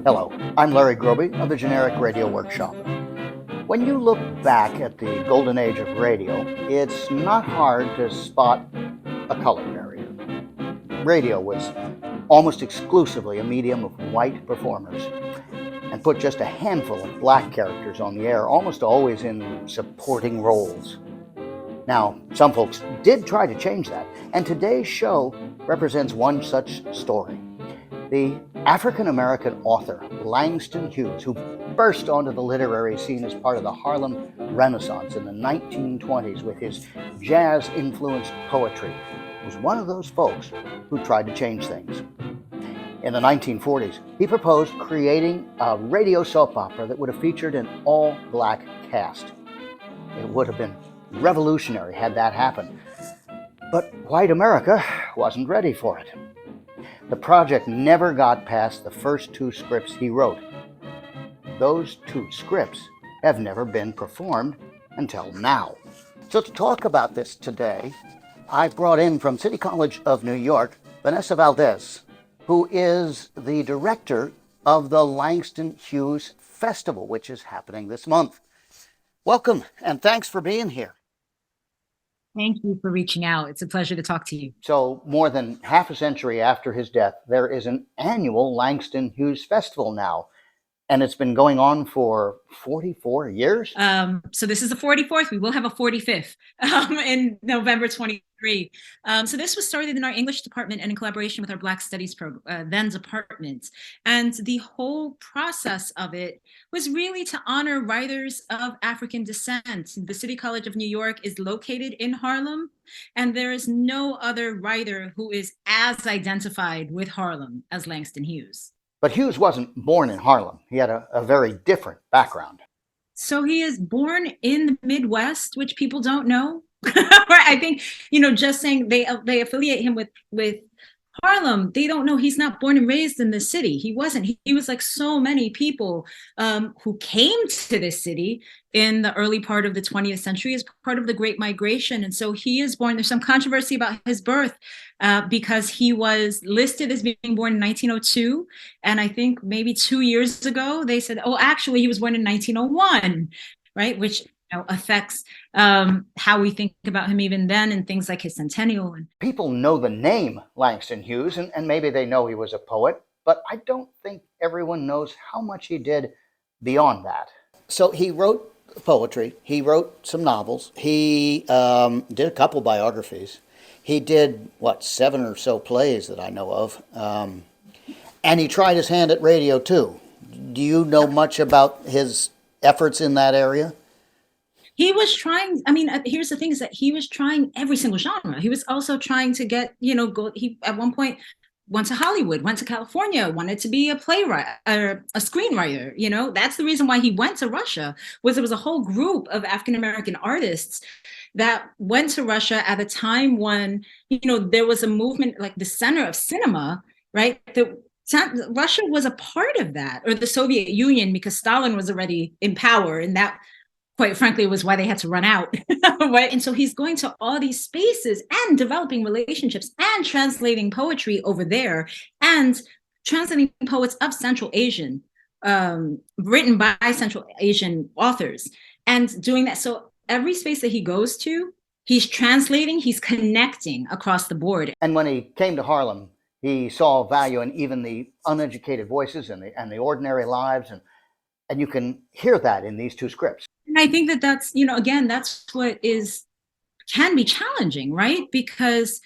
Hello, I'm Larry Groby of the Generic Radio Workshop. When you look back at the golden age of radio, it's not hard to spot a color barrier. Radio was almost exclusively a medium of white performers and put just a handful of black characters on the air, almost always in supporting roles. Now, some folks did try to change that, and today's show represents one such story. The African-American author Langston Hughes, who burst onto the literary scene as part of the Harlem Renaissance in the 1920s with his jazz-influenced poetry, was one of those folks who tried to change things. In the 1940s, he proposed creating a radio soap opera that would have featured an all-black cast. It would have been revolutionary had that happened, but white America wasn't ready for it. The project never got past the first two scripts he wrote. Those two scripts have never been performed until now. So to talk about this today, I brought in from City College of New York, Vanessa Valdez, who is the director of the Langston Hughes Festival, which is happening this month. Welcome, and thanks for being here. Thank you for reaching out. It's a pleasure to talk to you. So more than half a century after his death, there is an annual Langston Hughes Festival now, and it's been going on for 44 years. So this is the 44th. We will have a 45th in November 23. So this was started in our English department and in collaboration with our Black Studies program, then department. And the whole process of it was really to honor writers of African descent. The City College of New York is located in Harlem, and there is no other writer who is as identified with Harlem as Langston Hughes. But Hughes wasn't born in Harlem. He had a very different background. So he is born in the Midwest, which people don't know. I think, just saying they affiliate him with Harlem, they don't know he's not born and raised in the city. He wasn't. He was like so many people who came to this city in the early part of the 20th century as part of the Great Migration. And so he is born. There's some controversy about his birth because he was listed as being born in 1902. And I think maybe 2 years ago, they said, oh, actually, he was born in 1901, right? Which affects how we think about him even then and things like his centennial. People know the name Langston Hughes, and maybe they know he was a poet, but I don't think everyone knows how much he did beyond that. So he wrote poetry, he wrote some novels, he did a couple biographies, he did, 7 or so plays that I know of, and he tried his hand at radio too. Do you know much about his efforts in that area? He was trying, here's the thing is that he was trying every single genre. He was also trying to get, he at one point went to Hollywood, went to California, wanted to be a playwright, or a screenwriter. That's the reason why he went to Russia, was there was a whole group of African-American artists that went to Russia at a time when, there was a movement like the center of cinema, right? Russia was a part of that, or the Soviet Union, because Stalin was already in power, and that, quite frankly, was why they had to run out. Right? And so he's going to all these spaces and developing relationships and translating poetry over there and translating poets of Central Asian, written by Central Asian authors, and doing that. So every space that he goes to, he's translating, he's connecting across the board. And when he came to Harlem, he saw value in even the uneducated voices and the ordinary lives, and you can hear that in these two scripts. And I think that's, again, that's what can be challenging, right? Because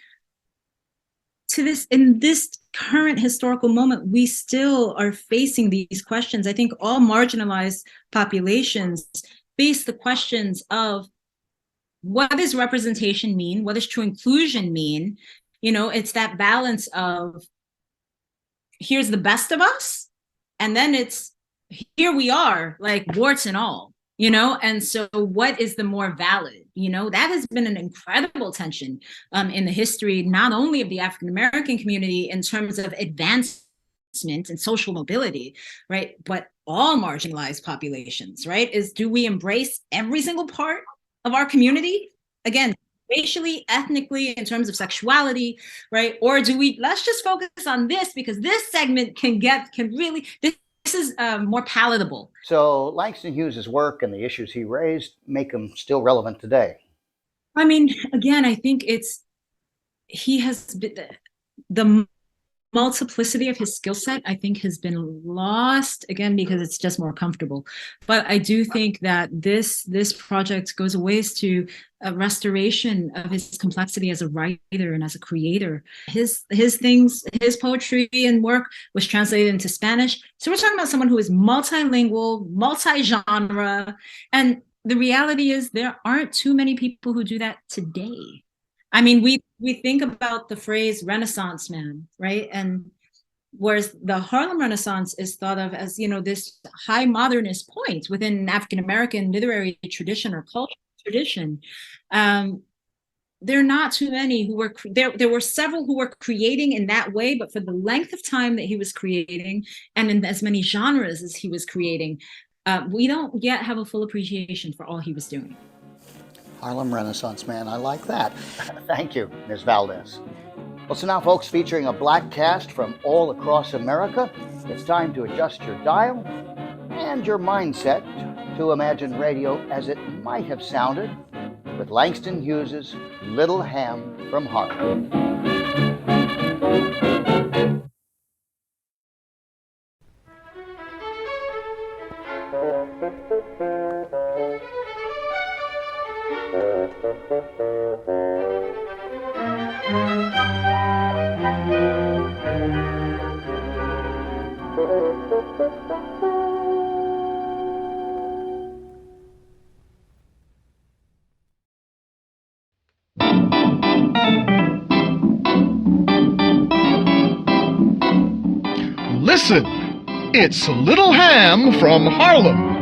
in this current historical moment, we still are facing these questions. I think all marginalized populations face the questions of what does representation mean? What does true inclusion mean? It's that balance of here's the best of us, and then it's here we are, like warts and all. And so what is the more valid? That has been an incredible tension in the history, not only of the African-American community in terms of advancement and social mobility, right? But all marginalized populations, right? Do we embrace every single part of our community? Again, racially, ethnically, in terms of sexuality, right? Or do we, let's just focus on this because this segment this is more palatable. So Langston Hughes' work and the issues he raised make him still relevant today. I mean, again, I think he has been the multiplicity of his skill set, I think, has been lost again because it's just more comfortable. But I do think that this project goes a ways to a restoration of his complexity as a writer and as a creator. His things, his poetry and work was translated into Spanish. So we're talking about someone who is multilingual, multi-genre, and the reality is there aren't too many people who do that today. I mean, we think about the phrase Renaissance man, right? And whereas the Harlem Renaissance is thought of as, this high modernist point within African American literary tradition or cultural tradition, there are not too many who were there. There were several who were creating in that way, but for the length of time that he was creating, and in as many genres as he was creating, we don't yet have a full appreciation for all he was doing. Harlem Renaissance man, I like that. Thank you, Ms. Valdez. Well, so now, folks, featuring a black cast from all across America, it's time to adjust your dial and your mindset to imagine radio as it might have sounded with Langston Hughes' Little Ham from Harlem. Listen, it's Little Ham from Harlem.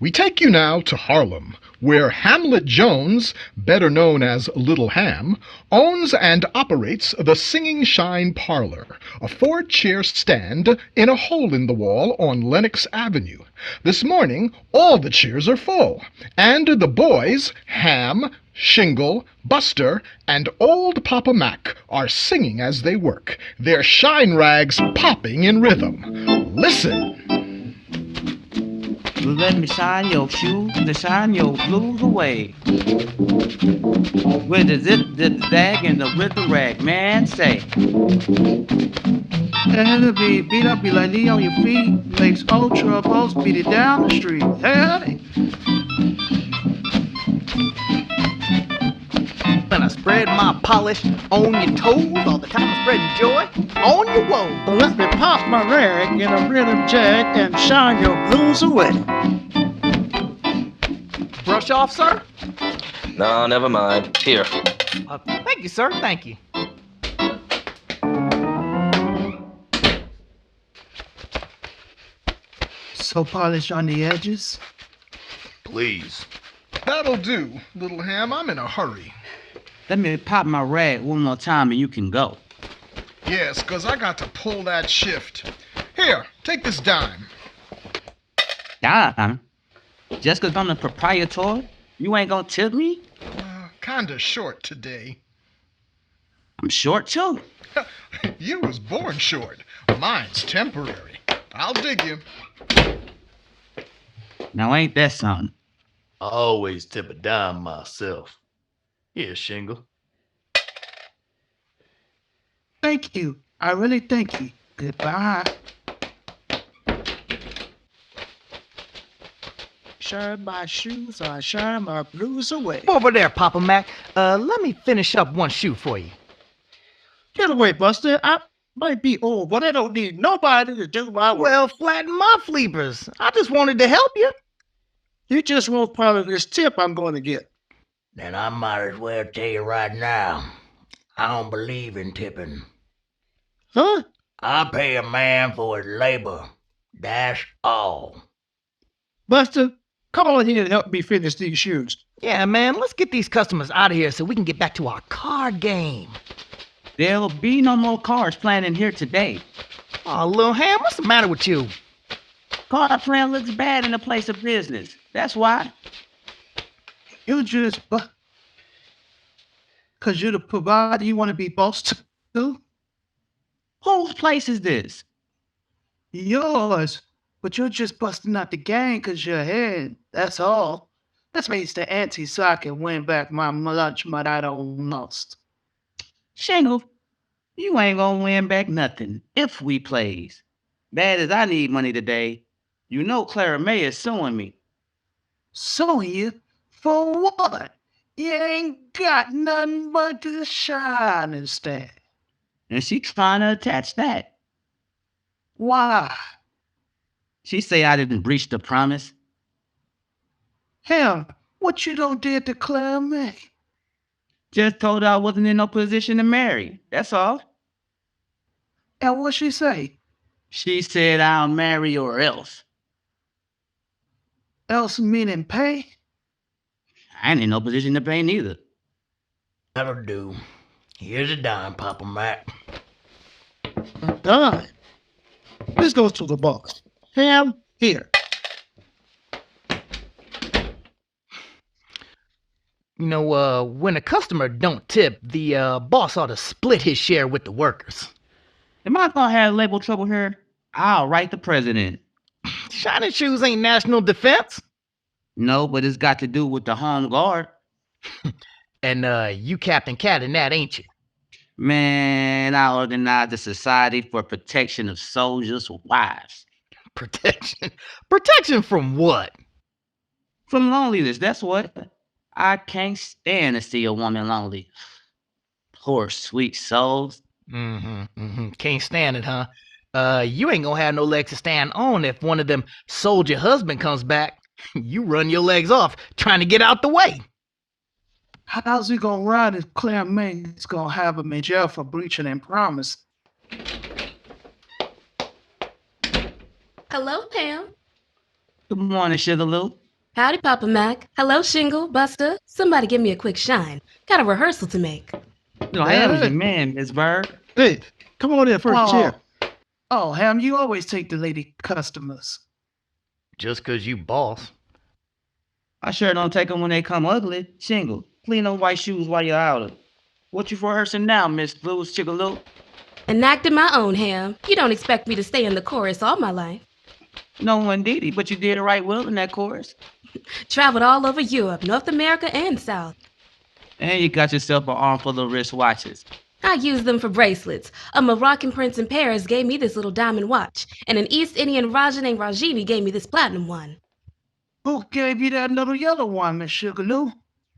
We take you now to Harlem, where Hamlet Jones, better known as Little Ham, owns and operates the Singing Shine Parlor, a 4-chair stand in a hole in the wall on Lenox Avenue. This morning, all the chairs are full, and the boys, Ham, Shingle, Buster, and old Papa Mac are singing as they work, their shine rags popping in rhythm. Listen. Let me shine your shoes and shine your blues away. With the zip, the zag, and the with the rag, man, say. And it'll be beat up, be like knee on your feet. Makes ultra boats beat it down the street. Hey. When I spread my polish on your toes, all the time I'm spreading joy on your woes. Well, let me pop my rag in a rhythm jag and shine your blues away. Brush off, sir? No, never mind. Here. Thank you, sir. Thank you. So polish on the edges. Please. That'll do, Little Ham. I'm in a hurry. Let me pop my rag one more time and you can go. Yes, 'cause I got to pull that shift. Here, take this dime. Dime? Just 'cause I'm the proprietor, you ain't gonna tip me? Kinda short today. I'm short too. You was born short. Mine's temporary. I'll dig you. Now ain't that something? I always tip a dime myself. Here, Shingle. Thank you. I really thank you. Goodbye. Shine my shoes, I shine my blues away. Over there, Papa Mac. Let me finish up one shoe for you. Get away, Buster. I might be old, but I don't need nobody to do my work. Well, flatten my fleepers. I just wanted to help you. You just won't part of this tip I'm going to get. Then I might as well tell you right now, I don't believe in tipping. Huh? I pay a man for his labor. That's all. Buster, come on here and help me finish these shoes. Yeah, man, let's get these customers out of here so we can get back to our card game. There'll be no more cards playing in here today. Oh, Lil Ham, what's the matter with you? Card playing looks bad in a place of business. That's why. You just, because you're the provider, you want to be boss too? Whose place is this? Yours, but you're just busting out the gang 'cause you're ahead. That's all. Let's raise the ante so I can win back my lunch money I don't lost. Shingle, you ain't gonna win back nothing if we plays. Bad as I need money today, you know Clara May is suing me. Suing you? For what? You ain't got nothing but the shine instead. And she trying to attach that. Why? She say I didn't breach the promise. Hell, what you done did to Clara May? Just told her I wasn't in no position to marry. That's all. And what she say? She said I'll marry or else. Else meaning pay? I ain't in no position to pay neither. That'll do. Here's a dime, Papa Mac. Done. This goes to the boss. Ham, here. You know, when a customer don't tip, the boss ought to split his share with the workers. Am I gonna have label trouble here? I'll write the president. Shining shoes ain't national defense. No, but it's got to do with the home guard. And you Captain Cat in that, ain't you? Man, I organized the Society for Protection of Soldiers' Wives. Protection? Protection from what? From loneliness, that's what. I can't stand to see a woman lonely. Poor sweet souls. Can't stand it, huh? You ain't gonna have no legs to stand on if one of them soldier husband comes back. You run your legs off trying to get out the way. How's he gonna ride if Clara May is gonna have him in jail for breaching and promise? Hello, Pam. Good morning, Sugarloaf. Howdy, Papa Mac. Hello, Shingle, Buster. Somebody give me a quick shine. Got a rehearsal to make. No, Ham is your man, Miss Bird. Hey, come on in first chair. Oh, Ham, you always take the lady customers. Just 'cause you boss. I sure don't take them when they come ugly. Shingle, clean those white shoes while you're out. What you rehearsing now, Miss Blues Sugarloaf? Enacting my own, Ham. You don't expect me to stay in the chorus all my life. No, indeedy, but you did it right well in that chorus. Traveled all over Europe, North America, and South. And you got yourself an armful of wristwatches. I used them for bracelets. A Moroccan prince in Paris gave me this little diamond watch, and an East Indian Raja named Rajini gave me this platinum one. Who gave you that little yellow one, Miss Sugarloaf?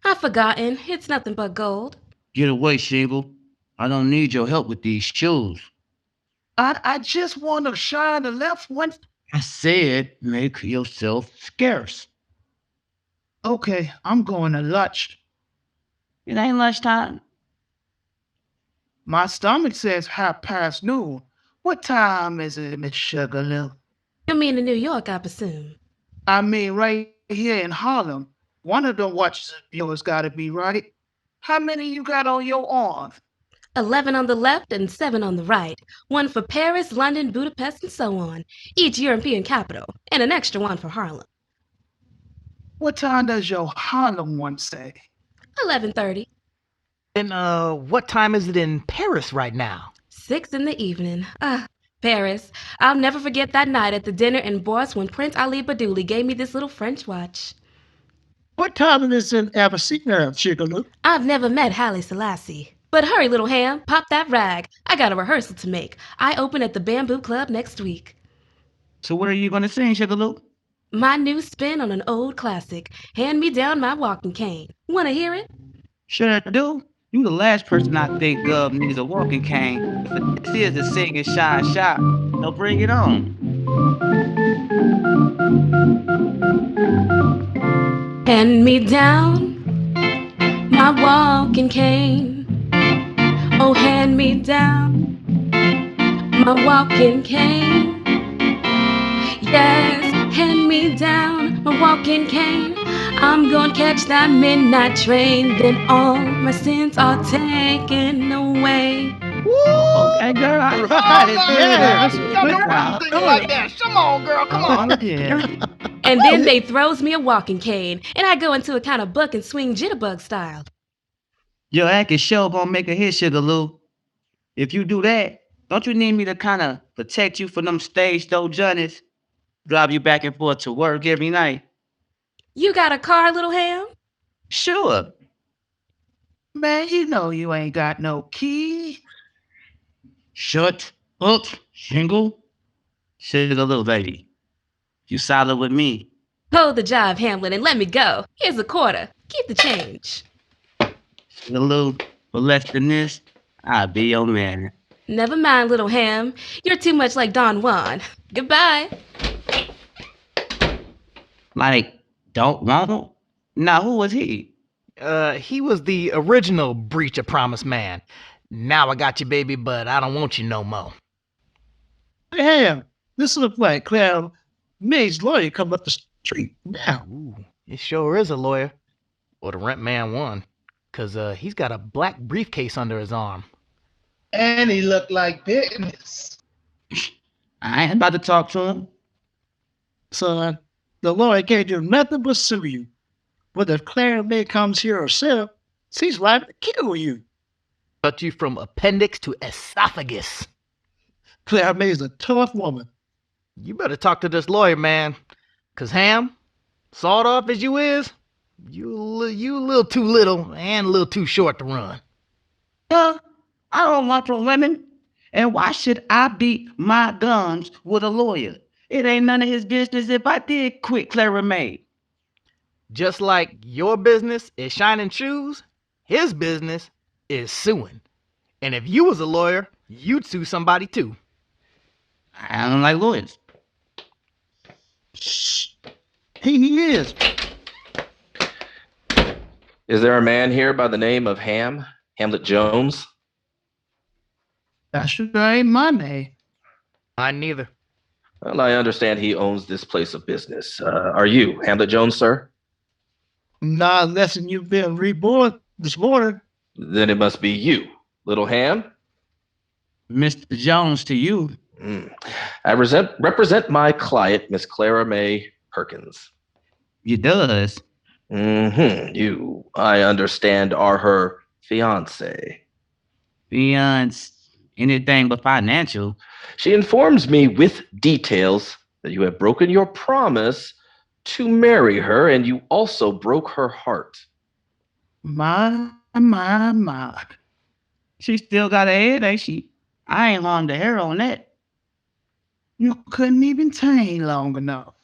I've forgotten. It's nothing but gold. Get away, Shingle. I don't need your help with these shoes. I just want to shine the left one. I said make yourself scarce. Okay, I'm going to lunch. It ain't lunchtime. My stomach says noon. What time is it, Miss Sugarloaf? You mean in New York, I presume? I mean right here in Harlem. One of the watches of yours gotta be right. How many you got on your arm? 11 on the left and 7 on the right. One for Paris, London, Budapest, and so on. Each European capital. And an extra one for Harlem. What time does your Harlem one say? 11:30. And what time is it in Paris right now? 6 in the evening. Paris. I'll never forget that night at the dinner in Bourse when Prince Ali Badouli gave me this little French watch. What time is it in Abyssinia, Sugarloaf? I've never met Haile Selassie. But hurry, little Ham, pop that rag. I got a rehearsal to make. I open at the Bamboo Club next week. So what are you going to sing, Sugarloaf? My new spin on an old classic. Hand me down my walking cane. Want to hear it? Sure I do. You the last person I think of needs a walking cane. This is the Singing Shine Shop. So bring it on. Hand me down my walking cane. Oh, hand me down my walking cane. Yes, hand me down my walking cane. I'm gonna catch that midnight train. Then all my sins are taken away. Okay, girl. All right. Like that. Come on, girl. Come on. Yeah. And then they throws me a walking cane, and I go into a kind of buck and swing jitterbug style. Your act is sure gonna make a hit, Sugarloaf. If you do that, Don't you need me to kind of protect you from them stage door journeys? Drive you back and forth to work every night? You got a car, little ham? Sure. Man, you know you ain't got no key. Shut up, Shingle. Sugar little lady. You solid with me. Hold the jive, Hamlet, and let me go. Here's a quarter. Keep the change. A little for less than this, I'll be your man. Never mind, little ham. You're too much like Don Juan. Goodbye. Like, don't want? Now, who was he? He was the original breach of promise man. Now I got you, baby, but I don't want you no more. Damn, this looks like Claire May's lawyer come up the street now. Ooh, it sure is a lawyer. Or the rent man won. 'Cause he's got a black briefcase under his arm. And he looked like business. I ain't about to talk to him. Son, the lawyer can't do nothing but sue you. But if Claire May comes here herself, she's liable to kill you. Cut you from appendix to esophagus. Claire May's a tough woman. You better talk to this lawyer, man. 'Cause Ham, sawed off as you is, you a little too little and a little too short to run. I don't want no women. And why should I beat my guns with a lawyer? It ain't none of his business if I did quit Clara May. Just like your business is shining shoes, his business is suing. And if you was a lawyer, you'd sue somebody too. I don't like lawyers. Shh. He is. Is there a man here by the name of Hamlet Jones? That sure ain't my name. I neither. Well, I understand he owns this place of business. Are you Hamlet Jones, sir? Not unless you've been reborn this morning. Then it must be you, little Ham. Mr. Jones to you. I represent my client, Miss Clara May Perkins. You does? You, I understand, are her fiance. Beyond anything but financial. She informs me with details that you have broken your promise to marry her, and you also broke her heart. My. She still got a head, ain't she? I ain't harmed to her on that. You couldn't even tame long enough.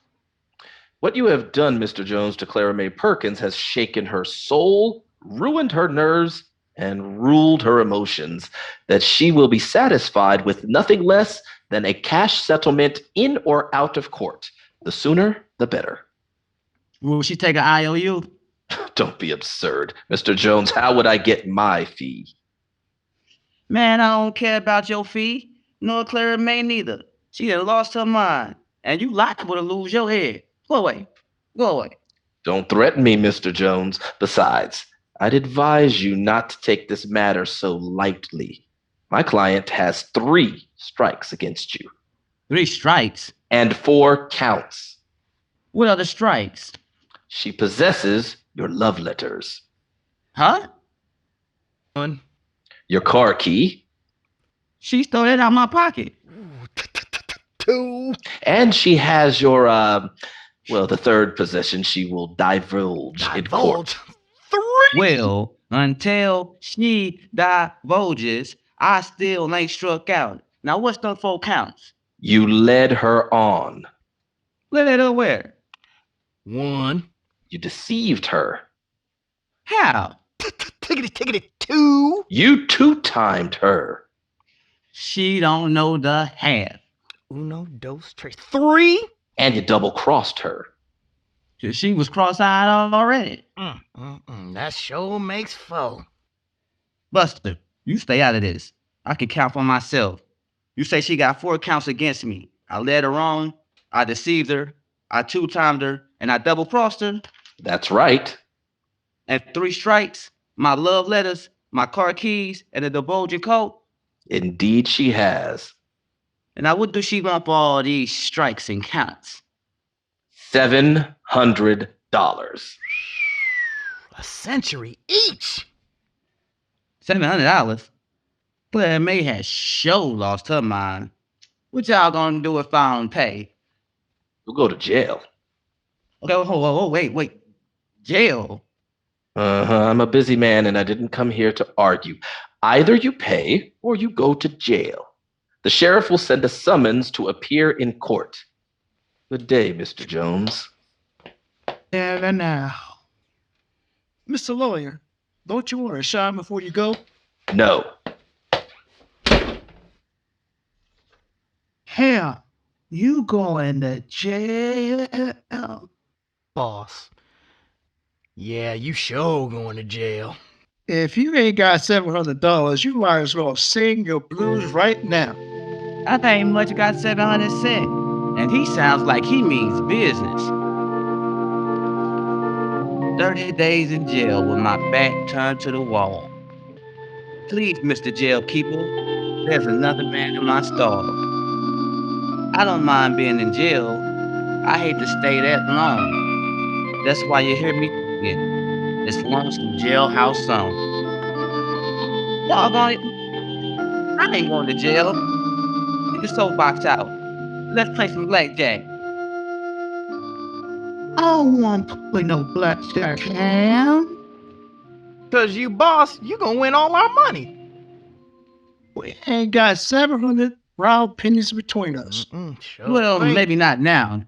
What you have done, Mr. Jones, to Clara May Perkins has shaken her soul, ruined her nerves, and ruled her emotions, that she will be satisfied with nothing less than a cash settlement in or out of court. The sooner, the better. Will she take an IOU? Don't be absurd. Mr. Jones, how would I get my fee? Man, I don't care about your fee, nor Clara May neither. She done lost her mind, and you liable to lose your head. Go away. Go away. Don't threaten me, Mr. Jones. Besides, I'd advise you not to take this matter so lightly. My client has 3 strikes against you. 3 strikes? And 4 counts. What are the strikes? She possesses your love letters. Huh? Your car key. She stole it out of my pocket. 2. And she has your, the third possession she will divulge in court. 3. Well, until she divulges, I still ain't struck out. Now, what's them 4 counts? You led her on. Led her where? 1. You deceived her. How? Tickety, 2. You 2-timed her. She don't know the half. 1, 2, 3. 3. And you double-crossed her. She was cross-eyed already. That sure makes 4. Buster, you stay out of this. I can count for myself. You say she got 4 counts against me. I led her on, I deceived her, I 2-timed her, and I double-crossed her. That's right. And 3 strikes, my love letters, my car keys, and a divulging coat. Indeed she has. And now what does she want for all these strikes and counts? $700. A century each. $700? Claire May has sure lost her mind. What y'all gonna do if I don't pay? You'll go to jail. Okay, wait. Jail? I'm a busy man and I didn't come here to argue. Either you pay or you go to jail. The sheriff will send a summons to appear in court. Good day, Mr. Jones. Never now. Mr. Lawyer, don't you want to shine before you go? No. Hell, you going to jail? Boss. Yeah, you sure going to jail. If you ain't got $700, you might as well sing your blues right now. I think much got 700 cents. And he sounds like he means business. 30 days in jail with my back turned to the wall. Please, Mr. Jailkeeper, there's another man in my stall. I don't mind being in jail. I hate to stay that long. That's why you hear me again. This lonesome jailhouse song. Doggone it. I ain't going to jail. Get the soapbox out. Let's play some blackjack. I don't want to play no blackjack, Ham. Cause you boss, you gonna win all our money. We ain't got 700 round pennies between us. Sure Well, ain't. maybe not now.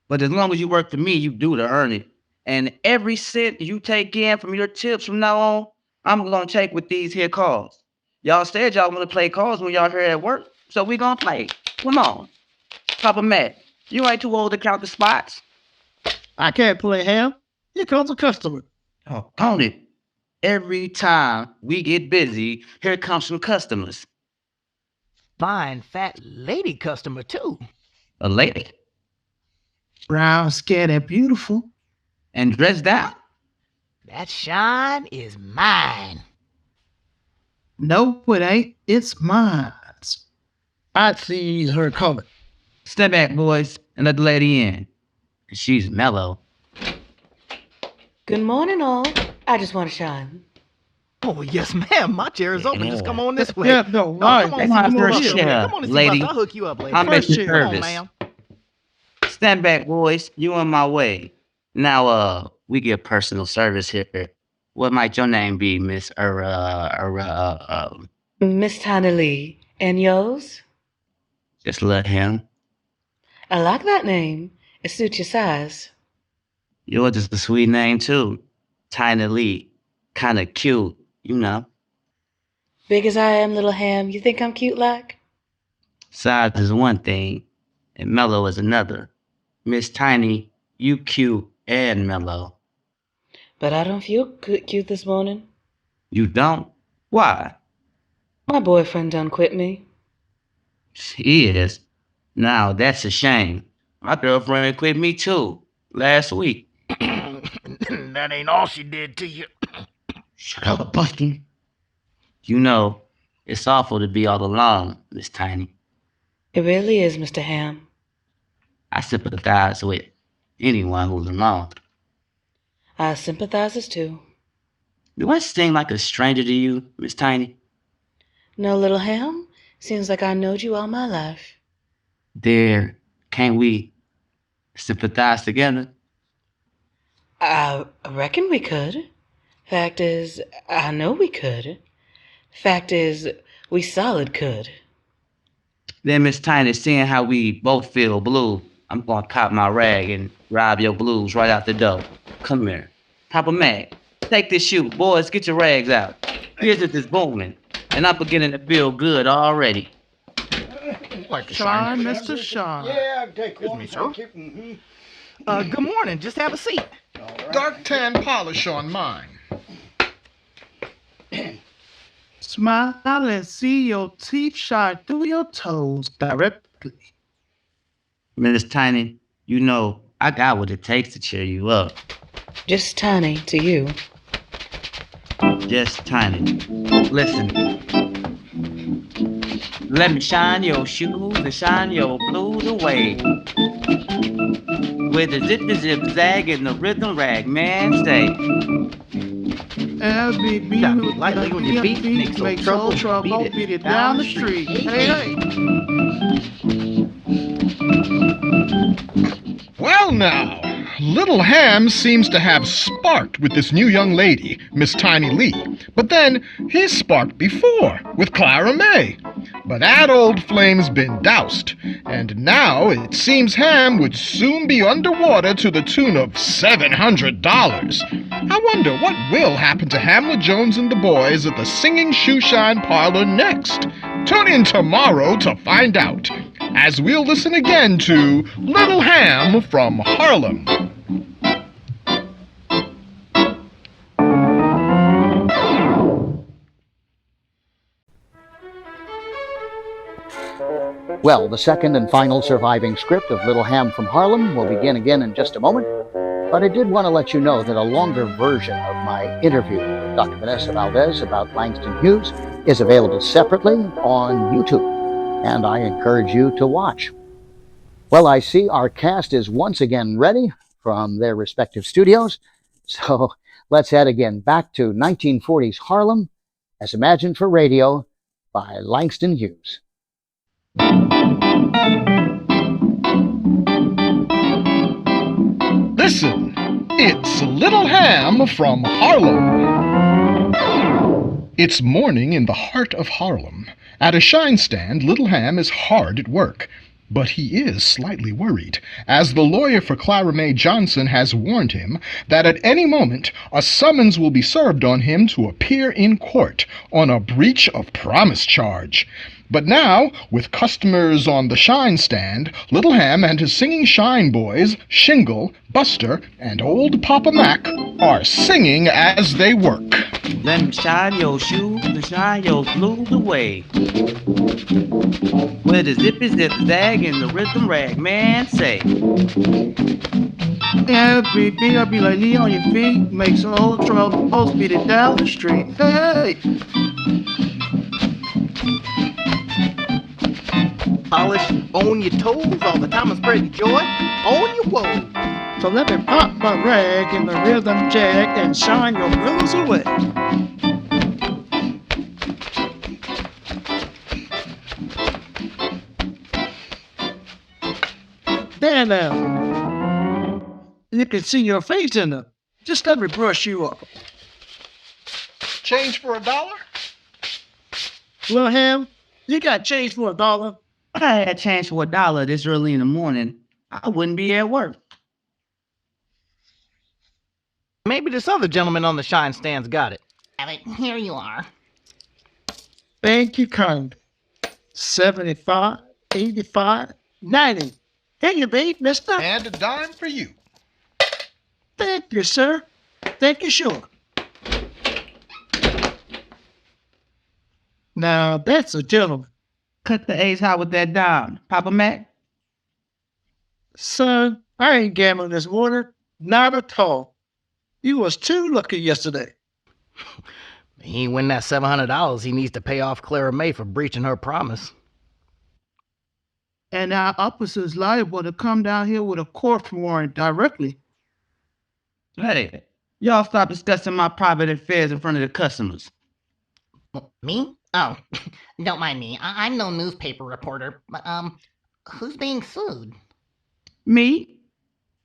But as long as you work for me, you do to earn it. And every cent you take in from your tips from now on, I'm gonna take with these here calls. Y'all said y'all want to play calls when y'all here at work, so we gonna play. Come on. Papa Matt, you ain't too old to count the spots. I can't play, Ham. Here comes a customer. Oh, count it. Every time we get busy, here comes some customers. Fine, fat lady customer, too. A lady. Brown, scared, and beautiful. And dressed down. That shine is mine. No, it ain't. It's mine. I see her coming. Step back, boys, and let the lady in. She's mellow. Good morning, all. I just want to shine. Oh, yes, ma'am. My chair is open. Just come on this way. Yeah, no, Oh, right. come on, Come on, see first Buster. chair, Come on and see lady. Buster. I'll hook you up later. I'm First making chair. Come on, service. ma'am. Stand back, boys. You in my way. Now, we get personal service here. What might your name be, Miss Miss Tana Lee. And yours? Just let him. I like that name. It suits your size. Yours is a sweet name, too. Tiny Lee. Kinda cute, you know. Big as I am, little Ham, you think I'm cute like? Size is one thing, and mellow is another. Miss Tiny, you cute and mellow. But I don't feel cute this morning. You don't? Why? My boyfriend done quit me. He is. Now, that's a shame. My girlfriend quit me, too, last week. That ain't all she did to you. Shut up, Buster. You know, it's awful to be all alone, Miss Tiny. It really is, Mr. Ham. I sympathize with anyone who's alone. I sympathizes too. Do I seem like a stranger to you, Miss Tiny? No, little Ham? Seems like I knowed you all my life. There, can't we sympathize together? I reckon we could. Fact is, I know we could. Fact is, we solid could. Then, Miss Tiny, seeing how we both feel blue, I'm gonna cop my rag and rob your blues right out the door. Come here. Papa Mac, take this shoe. Boys, get your rags out. Business is booming, and I'm beginning to feel good already. Like a Sean, shine. Mr. Sean. Yeah, take Excuse one. me, sir. Thank you. Mhm. Good morning. Just have a seat. All right. Dark tan polish on mine. Smile and see your teeth shine through your toes directly. Miss Tiny, you know, I got what it takes to cheer you up. Just tiny to you. Just Tiny. Listen. Let me shine your shoes and shine your blues away. With the zip zag and the rhythm rag, man, stay. Every beat Sound lightly on your feet, makes old trouble, beat it down the street. Hey. Well, now, Little Ham seems to have sparked with this new young lady, Miss Tiny Lee. But then, he sparked before with Clara May. But that old flame's been doused, and now it seems Ham would soon be underwater to the tune of $700. I wonder what will happen to Hamlet Jones and the boys at the Singing Shoe Shine Parlor next. Tune in tomorrow to find out, as we'll listen again to Little Ham from Harlem. Well, the second and final surviving script of Little Ham from Harlem will begin again in just a moment, but I did want to let you know that a longer version of my interview with Dr. Vanessa Valdez about Langston Hughes is available separately on YouTube, and I encourage you to watch. Well, I see our cast is once again ready from their respective studios, so let's head again back to 1940s Harlem as imagined for radio by Langston Hughes. Listen, it's Little Ham from Harlem. It's morning in the heart of Harlem. At a shine stand, Little Ham is hard at work. But he is slightly worried, as the lawyer for Clara May Johnson has warned him that at any moment a summons will be served on him to appear in court on a breach of promise charge. But now, with customers on the shine stand, Little Ham and his singing shine boys, Shingle, Buster, and old Papa Mac, are singing as they work. Let me shine your shoes and shine your blues away. Where the zippy zip zag and the rhythm rag, man, say. Every beat I be like knee on your feet, makes old trouble, post beat it down the street. Hey. Polish on your toes all the time and spread joy on your woes. So let me pop my rag in the rhythm jag and shine your blues away. There now. You can see your face in them. Just let me brush you up. Change for $1? Little Ham, you got change for $1? If I had change for $1 this early in the morning, I wouldn't be at work. Maybe this other gentleman on the shine stand's got it. Here you are. Thank you, kind. 75, 85, 90. Here you be, mister. And a dime for you. Thank you, sir. Thank you, sure. Now, that's a gentleman. Cut the A's high with that dime, Papa Mac. Son, I ain't gambling this morning. Not at all. You was too lucky yesterday. He ain't win that $700 he needs to pay off Clara May for breaching her promise. And our officer's liable to come down here with a court warrant directly. Hey, y'all stop discussing my private affairs in front of the customers. Me? Oh, don't mind me. I'm no newspaper reporter, but, who's being sued? Me?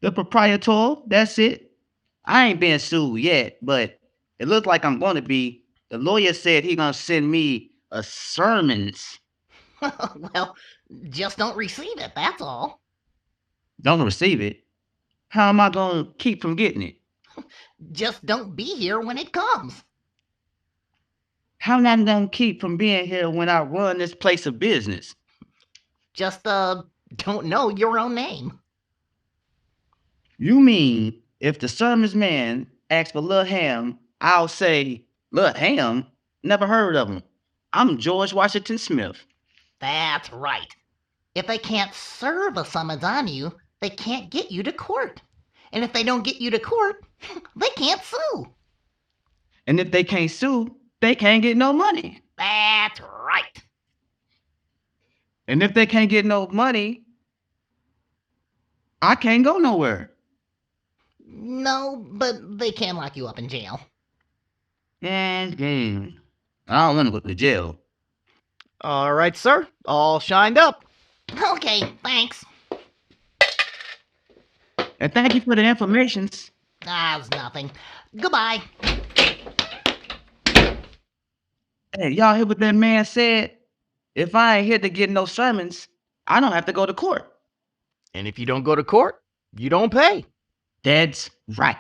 The proprietor, that's it. I ain't been sued yet, but it looks like I'm gonna be. The lawyer said he gonna send me a summons. Well, just don't receive it, that's all. Don't receive it? How am I gonna keep from getting it? Just don't be here when it comes. How am I gonna keep from being here when I run this place of business? Just, don't know your own name. You mean if the sermons man asks for Lil Ham, I'll say, Lil Ham? Never heard of him. I'm George Washington Smith. That's right. If they can't serve a summons on you, they can't get you to court. And if they don't get you to court, they can't sue. And if they can't sue, they can't get no money. That's right. And if they can't get no money, I can't go nowhere. No, but they can lock you up in jail. And I don't want to go to jail. All right, sir. All shined up. Okay, thanks. And thank you for the informations. It's nothing. Goodbye. Hey, y'all hear what that man said? If I ain't here to get no sermons, I don't have to go to court. And if you don't go to court, you don't pay. That's right.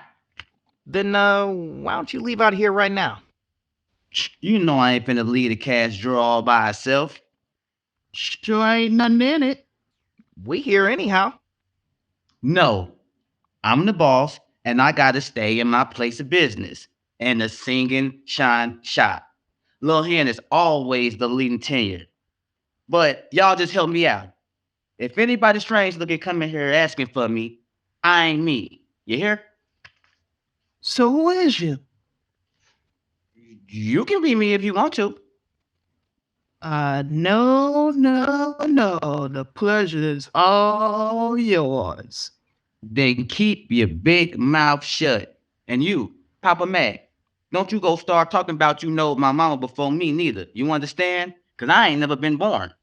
Then why don't you leave out of here right now? You know I ain't finna leave the cash drawer all by itself. Sure ain't nothing in it. We here anyhow. No, I'm the boss, and I gotta stay in my place of business, and the Singing Shine Shop. Lil Hen is always the leading tenure. But y'all just help me out. If anybody strange looking coming here asking for me, I ain't me. You hear? So who is you? You can be me if you want to. No. The pleasure is all yours. Then keep your big mouth shut. And you, Papa Mac, don't you go start talking about you know my mama before me neither. You understand? Because I ain't never been born.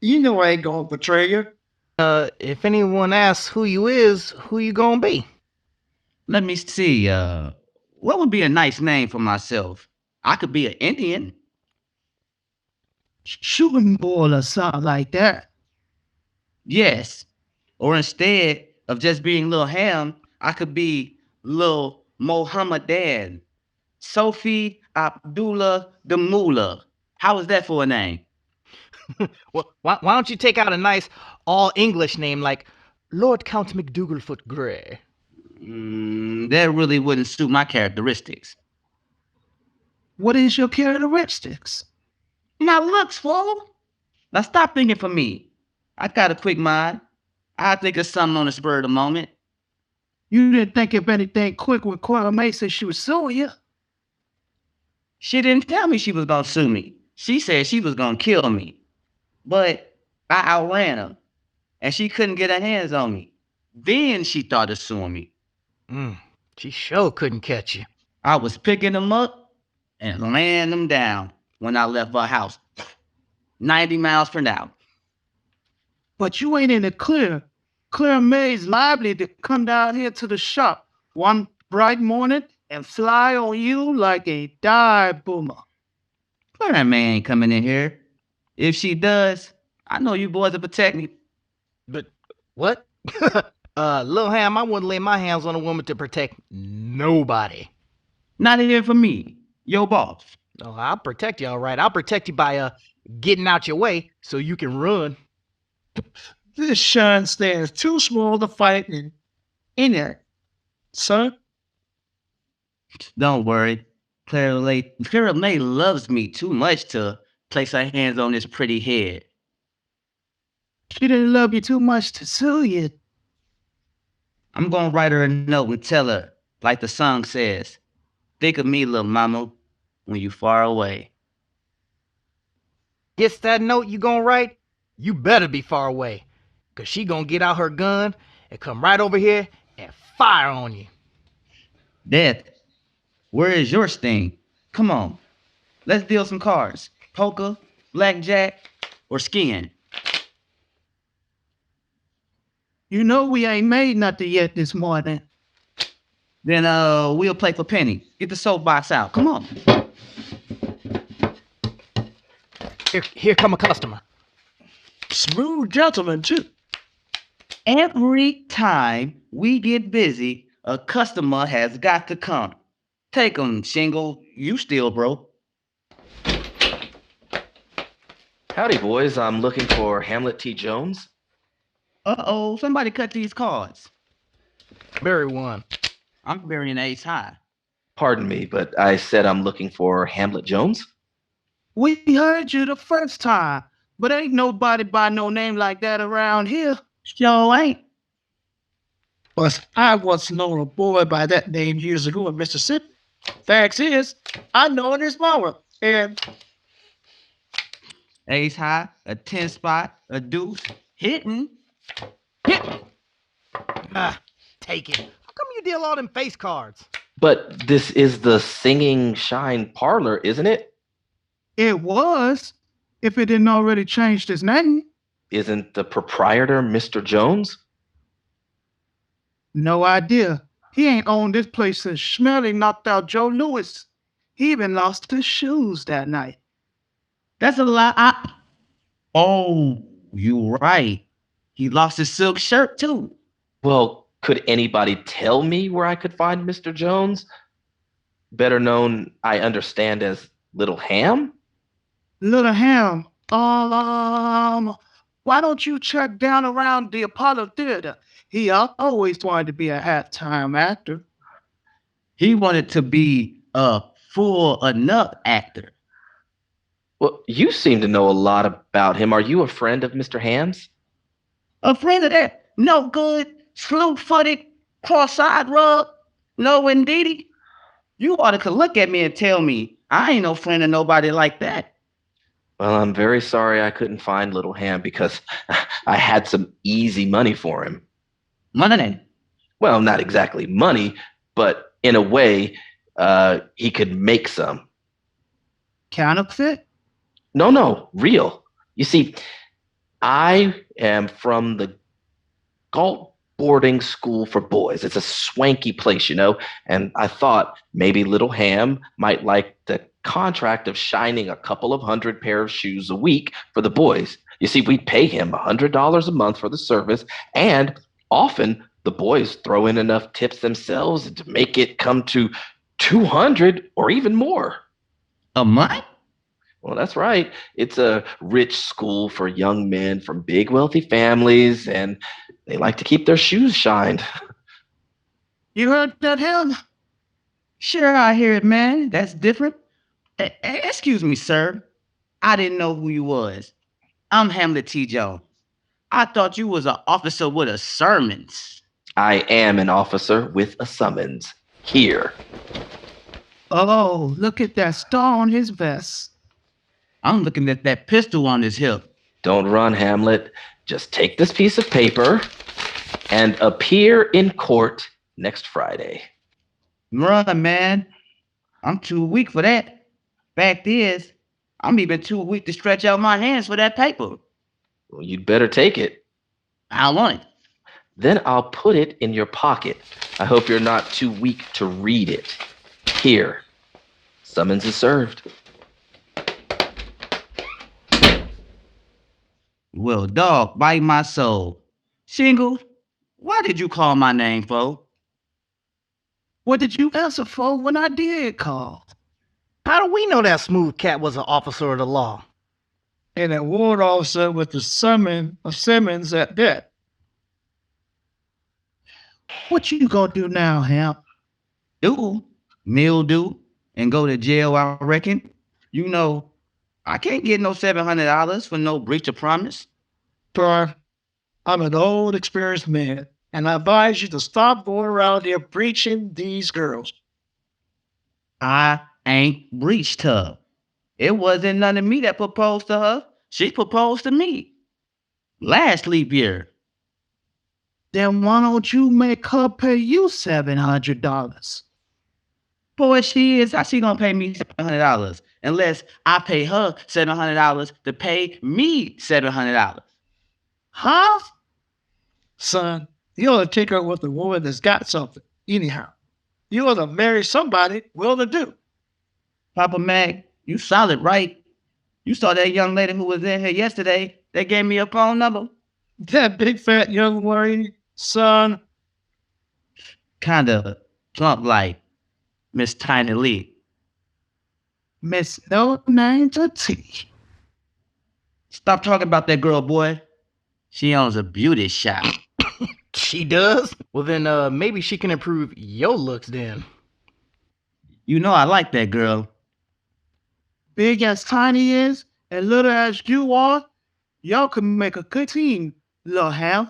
You know I ain't gonna betray you. If anyone asks who you gonna be? Let me see, what would be a nice name for myself? I could be an Indian. Shooting ball or something like that. Yes. Or instead of just being Lil Ham, I could be Lil Mohammedan. Sophie Abdullah the Mullah. How is that for a name? Well, why don't you take out a nice all-English name like Lord Count McDougallfoot Gray? That really wouldn't suit my characteristics. What is your characteristics? My looks, fool. Now stop thinking for me. I got a quick mind. I'll think of something on the spur of the moment. You didn't think of anything quick when Cora May said she was suing you. She didn't tell me she was gonna sue me. She said she was gonna kill me. But I outran her, and she couldn't get her hands on me. Then she thought of suing me. She sure couldn't catch you. I was picking them up and laying them down when I left her house. 90 miles per hour. But you ain't in the clear. Clara May's liable to come down here to the shop one bright morning and fly on you like a dive boomer. Clara May ain't coming in here. If she does, I know you boys will protect me. But what? Lil Ham, I wouldn't lay my hands on a woman to protect nobody. Not even for me, your boss. Oh, I'll protect you, all right. I'll protect you by getting out your way so you can run. This shine stands too small to fight in it, son. Don't worry. Clara May loves me too much to place her hands on this pretty head. She didn't love you too much to sue you. I'm gonna write her a note and tell her, like the song says, think of me, little mama, when you far away. Gets that note you gonna write? You better be far away, 'cause she gonna get out her gun and come right over here and fire on you. Death, where is your sting? Come on, let's deal some cards. Poker, blackjack, or skiing. You know we ain't made nothing yet this morning. Then we'll play for penny. Get the soapbox out. Come on. Here come a customer. Smooth gentleman, too. Every time we get busy, a customer has got to come. Take 'em, Shingle. You still broke. Howdy, boys. I'm looking for Hamlet T. Jones. Uh-oh, somebody cut these cards. Bury one. I'm burying ace high. Pardon me, but I said I'm looking for Hamlet Jones. We heard you the first time, but ain't nobody by no name like that around here. Sure ain't. But I once known a boy by that name years ago in Mississippi. Facts is, I know it is mama. And Ace high, a 10 spot, a deuce, hitting. Hit me. Take it. How come you deal all them face cards? But this is the Singing Shine Parlor, isn't it? It was, if it didn't already changed its name. Isn't the proprietor Mr. Jones? No idea. He ain't owned this place since Schmelly knocked out Joe Louis. He even lost his shoes that night. That's a lie. Oh, you right. He lost his silk shirt too. Well, could anybody tell me where I could find Mr. Jones? Better known, I understand, as Little Ham? Little Ham, why don't you check down around the Apollo Theater? He always wanted to be a halftime actor. He wanted to be a full enough actor. Well, you seem to know a lot about him. Are you a friend of Mr. Ham's? A friend of that no good, slew-footed, cross-eyed rug? No, indeedy. You ought to look at me and tell me I ain't no friend of nobody like that. Well, I'm very sorry I couldn't find Little Ham because I had some easy money for him. Money? Well, not exactly money, but in a way, he could make some. Counterfeit? No, real. You see, I am from the Galt boarding school for boys. It's a swanky place, and I thought maybe Little Ham might like the contract of shining a couple of hundred pair of shoes a week for the boys. You see, we pay him $100 a month for the service, and often the boys throw in enough tips themselves to make it come to 200 or even more. A month? Well, that's right. It's a rich school for young men from big wealthy families, and they like to keep their shoes shined. You heard that, Ham? Sure, I hear it, man. That's different. Excuse me, sir. I didn't know who you was. I'm Hamlet T. Jones. I thought you was an officer with a summons. I am an officer with a summons. Here. Oh, look at that star on his vest. I'm looking at that pistol on his hip. Don't run, Hamlet. Just take this piece of paper and appear in court next Friday. Run, man. I'm too weak for that. Fact is, I'm even too weak to stretch out my hands for that paper. Well, you'd better take it. I want it. Then I'll put it in your pocket. I hope you're not too weak to read it. Here. Summons is served. Well, dog, bite my soul. Shingle, why did you call my name, fo? What did you answer for when I did call? How do we know that smooth cat was an officer of the law? And a ward officer with the summons at that. What you gonna do now, Ham? Mildew, and go to jail, I reckon. You know, I can't get no $700 for no breach of promise. Sir, I'm an old, experienced man, and I advise you to stop going around here breaching these girls. I ain't breached her. It wasn't none of me that proposed to her. She proposed to me. Last leap year. Then why don't you make her pay you $700? Boy, how's she gonna pay me $700? Unless I pay her $700 to pay me $700. Huh? Son, you ought to take her with a woman that's got something. Anyhow, you ought to marry somebody well-to-do. Papa Mac, you solid, right? You saw that young lady who was in here yesterday. They gave me a phone number. That big fat young lady, son. Kinda plump like Miss Tiny Lee. Miss No Name to T. Stop talking about that girl, boy. She owns a beauty shop. She does? Well, then maybe she can improve your looks then. You know I like that girl. Big as Tiny is, and little as you are, y'all could make a good team, Lil Ham.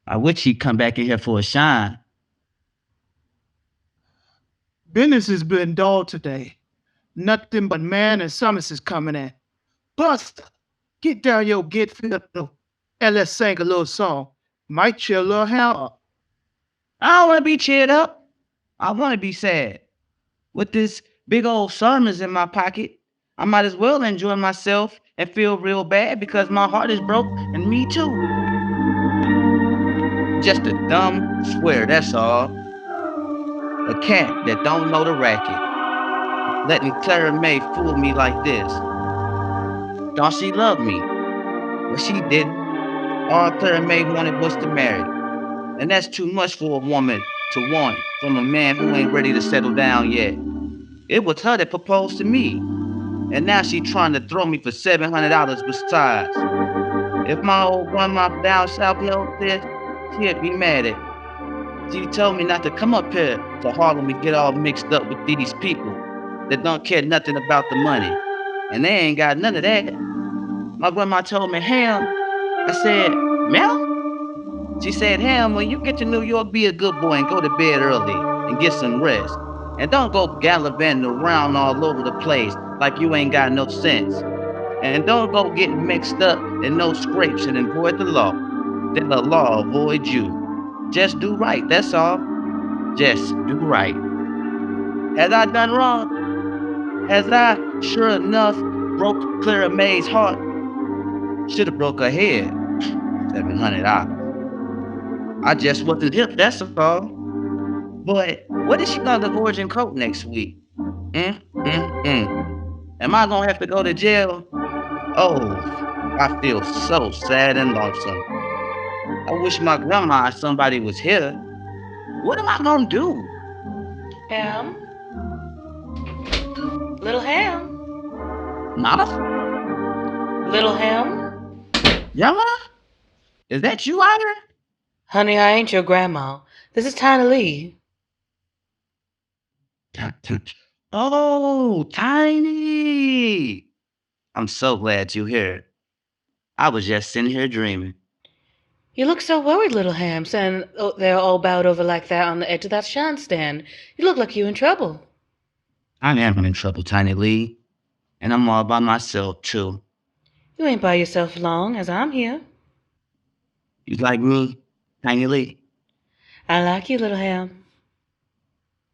I wish she'd come back in here for a shine. Business has been dull today. Nothing but man and summonses coming in. Buster, get down your get fiddle and let's sing a little song. Might cheer Lil Ham up. I don't want to be cheered up. I want to be sad. With this big old sermons in my pocket, I might as well enjoy myself and feel real bad because my heart is broke and me too. Just a dumb swear, that's all. A cat that don't know the racket. Letting Clara May fool me like this. Thought she loved me, but she didn't. All Clara May wanted was to marry. And that's too much for a woman to want from a man who ain't ready to settle down yet. It was her that proposed to me. And now she trying to throw me for $700 besides. If my old grandma down south knows this, she'd be mad at me. She told me not to come up here to Harlem and get all mixed up with these people that don't care nothing about the money. And they ain't got none of that. My grandma told me, Ham. I said, Mel? She said, Ham, when you get to New York, be a good boy and go to bed early and get some rest. And don't go gallivanting around all over the place like you ain't got no sense. And don't go getting mixed up in no scrapes and avoid the law. Then the law avoid you. Just do right, that's all. Just do right. Has I done wrong? Has I, sure enough, broke Clara May's heart? Should have broke her head. $700. I just wasn't hip, that's all. But what is she gonna divorce and coat next week? Am I gonna have to go to jail? Oh, I feel so sad and lonesome. I wish my grandma or somebody was here. What am I gonna do? Ham? Little Ham? Mama? Little Ham? Yama? Is that you, Ira? Honey, I ain't your grandma. This is Tiny Lee. Oh, Tiny! I'm so glad you're here. I was just sitting here dreaming. You look so worried, little Ham, standing there all bowed over like that on the edge of that shine stand. You look like you in trouble. I am in trouble, Tiny Lee. And I'm all by myself, too. You ain't by yourself long, as I'm here. You like me, Tiny Lee? I like you, little Ham.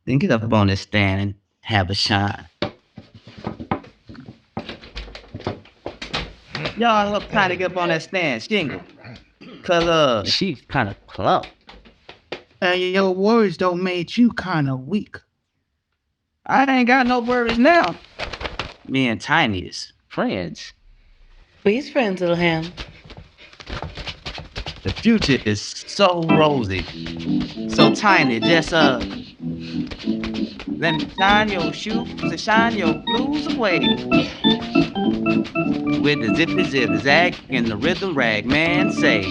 Then get up on this stand and have a shine. Y'all help Tiny get up on that stand, Shingle. Cause, she's kind of plump. And your words don't make you kind of weak. I ain't got no worries now. Me and Tiny is friends. We's friends, little Ham. The future is so rosy, so tiny, just let me shine your shoes and shine your blues away. With the zippy zip zag and the rhythm rag, man say.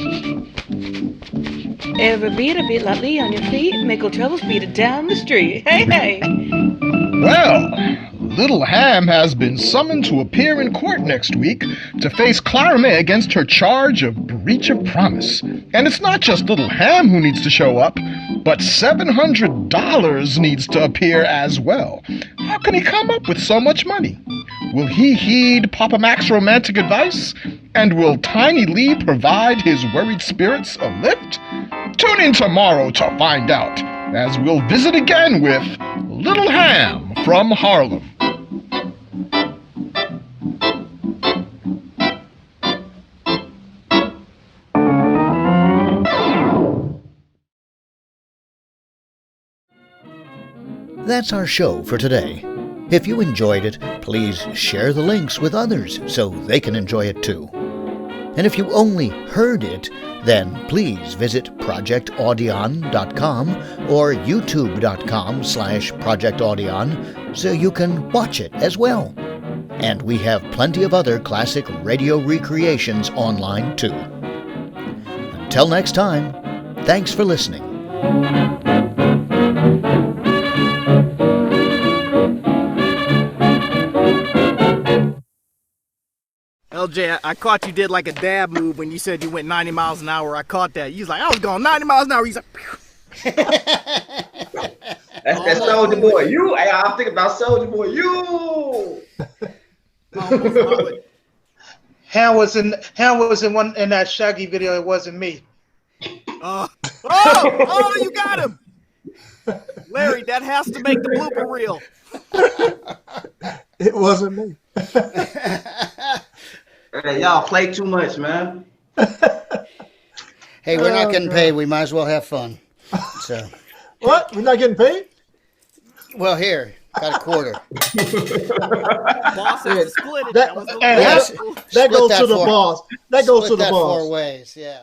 Every beat a bit lightly on your feet, make old troubles beat it down the street. Hey, hey! Well, Little Ham has been summoned to appear in court next week to face Clara May against her charge of breach of promise. And it's not just Little Ham who needs to show up, but $700 needs to appear as well. How can he come up with so much money? Will he heed Papa Mac's romantic advice? And will Tiny Lee provide his worried spirits a lift? Tune in tomorrow to find out, as we'll visit again with Little Ham from Harlem. That's our show for today. If you enjoyed it, please share the links with others so they can enjoy it too. And if you only heard it, then please visit projectaudion.com or youtube.com/projectaudion so you can watch it as well. And we have plenty of other classic radio recreations online too. Until next time, thanks for listening. LJ, I caught you did like a dab move when you said you went 90 miles an hour. I caught that. You was like, I was going 90 miles an hour. He's like, That's Soldier Boy. You, hey, I'm thinking about Soldier Boy. You. Ham was in that Shaggy video. It wasn't me. Oh, you got him. Larry, that has to make the blooper reel. It wasn't me. Hey, y'all play too much, man. Hey, we're not getting paid. We might as well have fun. So. What? We're not getting paid? Well, here, got a quarter. Boss has to split it. That goes to the boss. That goes to the boss. 4 ways, yeah.